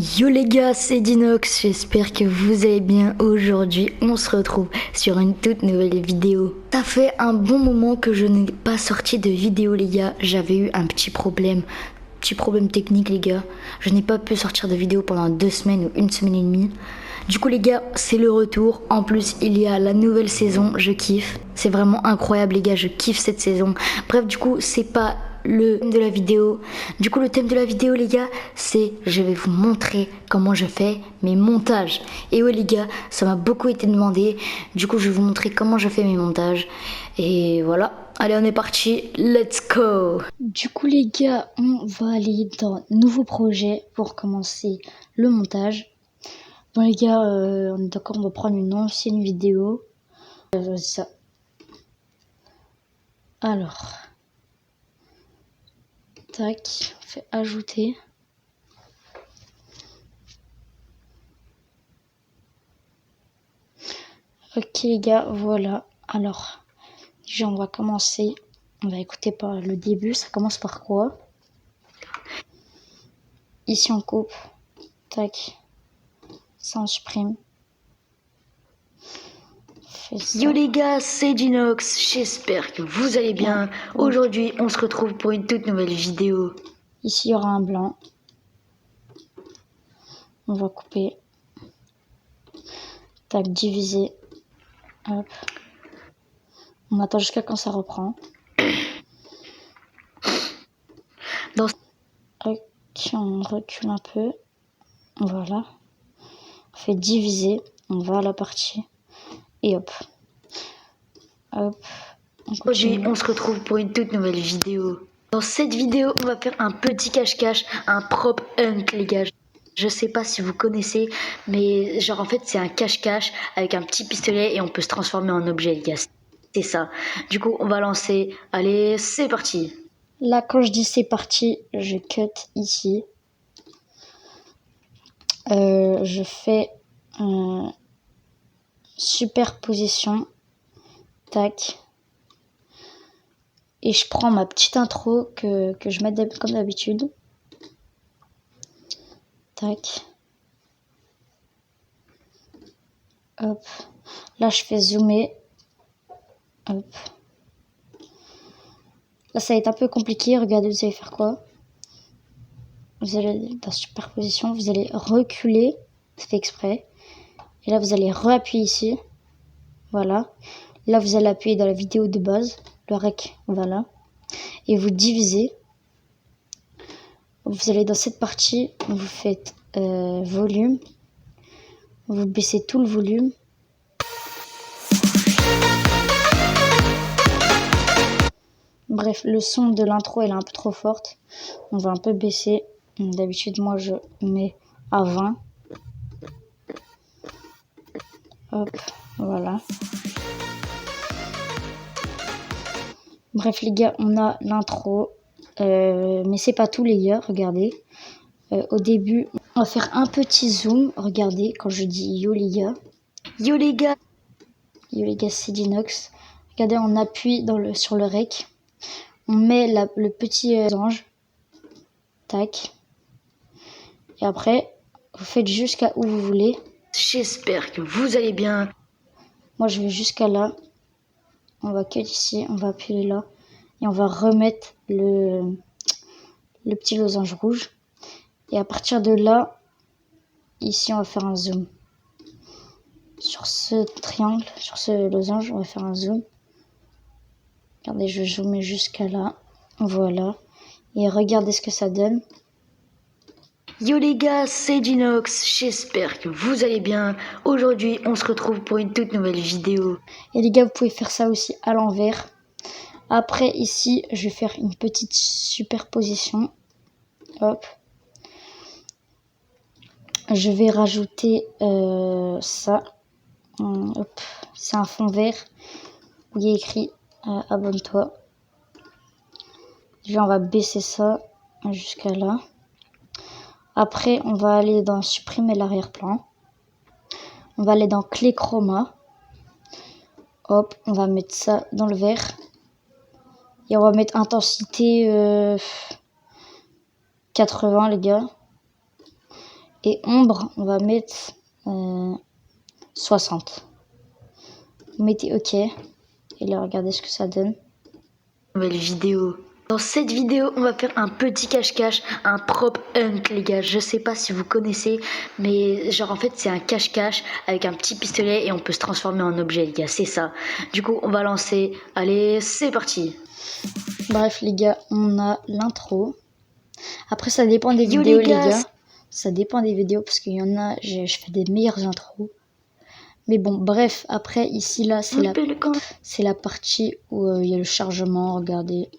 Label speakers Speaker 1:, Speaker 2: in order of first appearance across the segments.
Speaker 1: Yo les gars, c'est Dinox, j'espère que vous allez bien. Aujourd'hui, on se retrouve sur une toute nouvelle vidéo. Ça fait un bon moment que je n'ai pas sorti de vidéo les gars, j'avais eu un petit problème technique les gars. Je n'ai pas pu sortir de vidéo pendant 2 semaines ou 1 semaine et demie. Du coup les gars, c'est le retour. En plus, il y a la nouvelle saison, je kiffe. C'est vraiment incroyable les gars, je kiffe cette saison. Bref, du coup, c'est pas le thème de la vidéo. Du coup, le thème de la vidéo les gars, c'est je vais vous montrer comment je fais mes montages. Et ouais les gars, ça m'a beaucoup été demandé. Du coup, je vais vous montrer comment je fais mes montages. Et voilà. Allez, on est parti, let's go! Du coup, les gars, on va aller dans nouveau projet pour commencer le montage. Bon, les gars, on est d'accord, on va prendre une ancienne vidéo. Ça. Alors, tac, on fait ajouter. Ok, les gars, voilà. Alors, déjà, on va commencer. On va écouter par le début. Ça commence par quoi? Ici, on coupe. Tac. Ça, on supprime. Yo les gars, c'est Dinox. J'espère que vous allez bien. Aujourd'hui, on se retrouve pour une toute nouvelle vidéo. Ici, il y aura un blanc. On va couper. Tac, diviser. Hop. On attend jusqu'à quand ça reprend. Ok, on recule un peu. Voilà. On fait diviser. On va à la partie. Et hop. Hop. Aujourd'hui, on se retrouve pour une toute nouvelle vidéo. Dans cette vidéo, on va faire un petit cache-cache, un prop hunt, les gars. Je sais pas si vous connaissez, mais genre en fait, c'est un cache-cache avec un petit pistolet et on peut se transformer en objet, les gars. C'est ça. Du coup, on va lancer. Allez, c'est parti. Là, quand je dis c'est parti, je cut ici. Je fais superposition. Tac. Et je prends ma petite intro que je mets comme d'habitude. Tac. Hop. Là, je fais zoomer. Hop. Là, ça va être un peu compliqué. Regardez, vous allez faire quoi? Vous allez dans superposition, vous allez reculer. C'est fait exprès. Et là, vous allez réappuyer ici. Voilà. Là, vous allez appuyer dans la vidéo de base. Le rec. Voilà. Et vous divisez. Vous allez dans cette partie. Vous faites volume. Vous baissez tout le volume. Bref, le son de l'intro elle est un peu trop forte. On va un peu baisser. D'habitude, moi, je mets à 20. Hop, voilà. Bref, les gars, on a l'intro. Mais c'est pas tout, les gars. Regardez. Au début, on va faire un petit zoom. Regardez, quand je dis yo, les gars. Yo, les gars. Yo, les gars, c'est Dinox. Regardez, on appuie sur le rec. On met le petit ange. Tac. Et après, vous faites jusqu'à où vous voulez. J'espère que vous allez bien. Moi, je vais jusqu'à là. On va cut ici. On va appuyer là. Et on va remettre le petit losange rouge. Et à partir de là, ici, on va faire un zoom. Sur ce triangle, sur ce losange, on va faire un zoom. Regardez, je vais zoomer jusqu'à là. Voilà. Et regardez ce que ça donne. Yo les gars, c'est Dinox. J'espère que vous allez bien. Aujourd'hui, on se retrouve pour une toute nouvelle vidéo. Et les gars, vous pouvez faire ça aussi à l'envers. Après, ici, je vais faire une petite superposition. Hop. Je vais rajouter ça. Hop. C'est un fond vert où il y a écrit abonne-toi. On va baisser ça jusqu'à là. Après, on va aller dans supprimer l'arrière-plan. On va aller dans clé chroma. Hop, on va mettre ça dans le vert. Et on va mettre intensité 80, les gars. Et ombre, on va mettre 60. Vous mettez OK. Et là, regardez ce que ça donne. Nouvelle vidéo. Dans cette vidéo, on va faire un petit cache-cache, un prop hunt, les gars. Je sais pas si vous connaissez, mais genre en fait, c'est un cache-cache avec un petit pistolet et on peut se transformer en objet, les gars. C'est ça. Du coup, on va lancer. Allez, c'est parti. Bref, les gars, on a l'intro. Après, ça dépend des vidéos, les gars. Ça dépend des vidéos parce qu'il y en a, je fais des meilleures intros. Mais bon, bref, après, ici, là, c'est la partie où il y a le chargement. Regardez.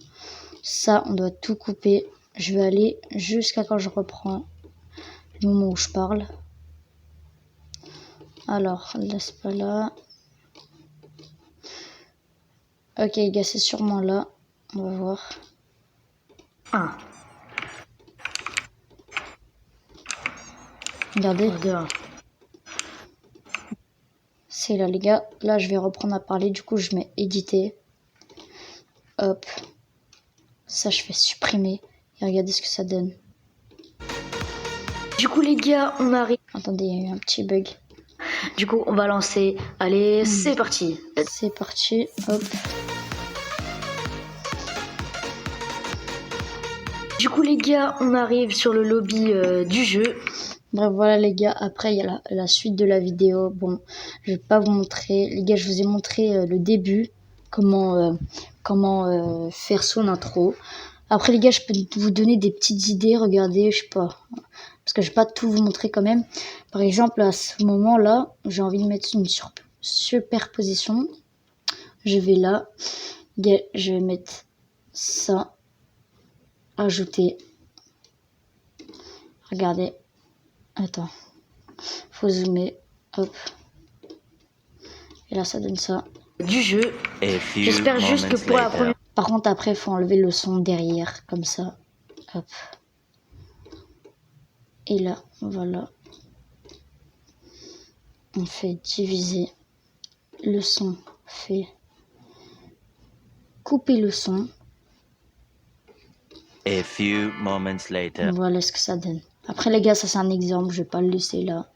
Speaker 1: Ça, on doit tout couper. Je vais aller jusqu'à quand je reprends le moment où je parle. Alors, là, c'est pas là. Ok, les gars, c'est sûrement là. On va voir. Regardez. C'est là, les gars. Là, je vais reprendre à parler. Du coup, je mets éditer. Hop. Ça, je fais supprimer. Et regardez ce que ça donne. Du coup, les gars, on arrive. Attendez, il y a eu un petit bug. Du coup, on va lancer. Allez, c'est parti. C'est parti. Hop. Du coup, les gars, on arrive sur le lobby du jeu. Bref, voilà, les gars. Après, il y a la suite de la vidéo. Bon, je vais pas vous montrer. Les gars, je vous ai montré le début. Comment faire son intro. Après, les gars, je peux vous donner des petites idées. Regardez, je sais pas. Parce que je vais pas tout vous montrer quand même. Par exemple, à ce moment-là, j'ai envie de mettre une superposition. Je vais là. Je vais mettre ça. Ajouter. Regardez. Attends. Faut zoomer. Hop. Et là, ça donne ça. Du jeu. J'espère juste que pour la première... Par contre, après, il faut enlever le son derrière. Comme ça. Hop. Et là, voilà. On fait diviser. Le son fait couper le son.
Speaker 2: A few moments later.
Speaker 1: Voilà ce que ça donne. Après, les gars, ça c'est un exemple. Je vais pas le laisser là.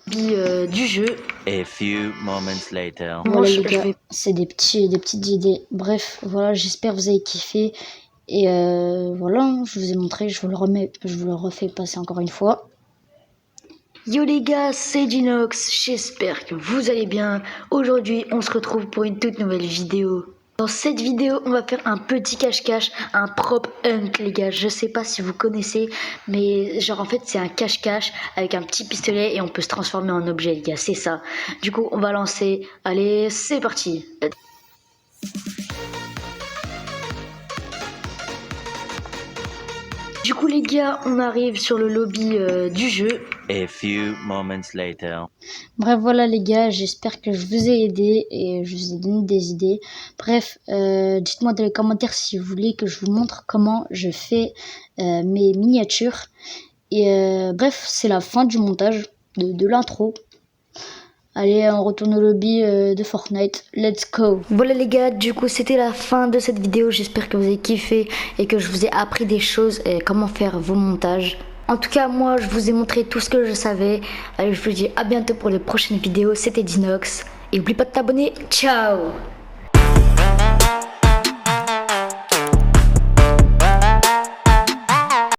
Speaker 1: Du jeu.
Speaker 2: A few moments later.
Speaker 1: Voilà, les gars, c'est des petites idées. Bref, voilà, j'espère que vous avez kiffé. Et voilà, je vous ai montré. Je vous le refais passer encore une fois. Yo les gars, c'est Dinox, j'espère que vous allez bien. Aujourd'hui, on se retrouve pour une toute nouvelle vidéo. Dans cette vidéo, on va faire un petit cache-cache, un prop hunt, les gars. Je sais pas si vous connaissez, mais genre en fait, c'est un cache-cache avec un petit pistolet et on peut se transformer en objet, les gars. C'est ça. Du coup, on va lancer. Allez, c'est parti. Du coup, les gars, on arrive sur le lobby du jeu.
Speaker 2: A few moments later.
Speaker 1: Bref, voilà les gars, j'espère que je vous ai aidé et je vous ai donné des idées. Bref, dites-moi dans les commentaires si vous voulez que je vous montre comment je fais mes miniatures. Et bref, c'est la fin du montage de l'intro. Allez, on retourne au lobby de Fortnite. Let's go. Voilà les gars, du coup c'était la fin de cette vidéo. J'espère que vous avez kiffé et que je vous ai appris des choses et comment faire vos montages. En tout cas, moi, je vous ai montré tout ce que je savais. Allez, je vous dis à bientôt pour les prochaines vidéos. C'était Dinox. Et n'oublie pas de t'abonner. Ciao!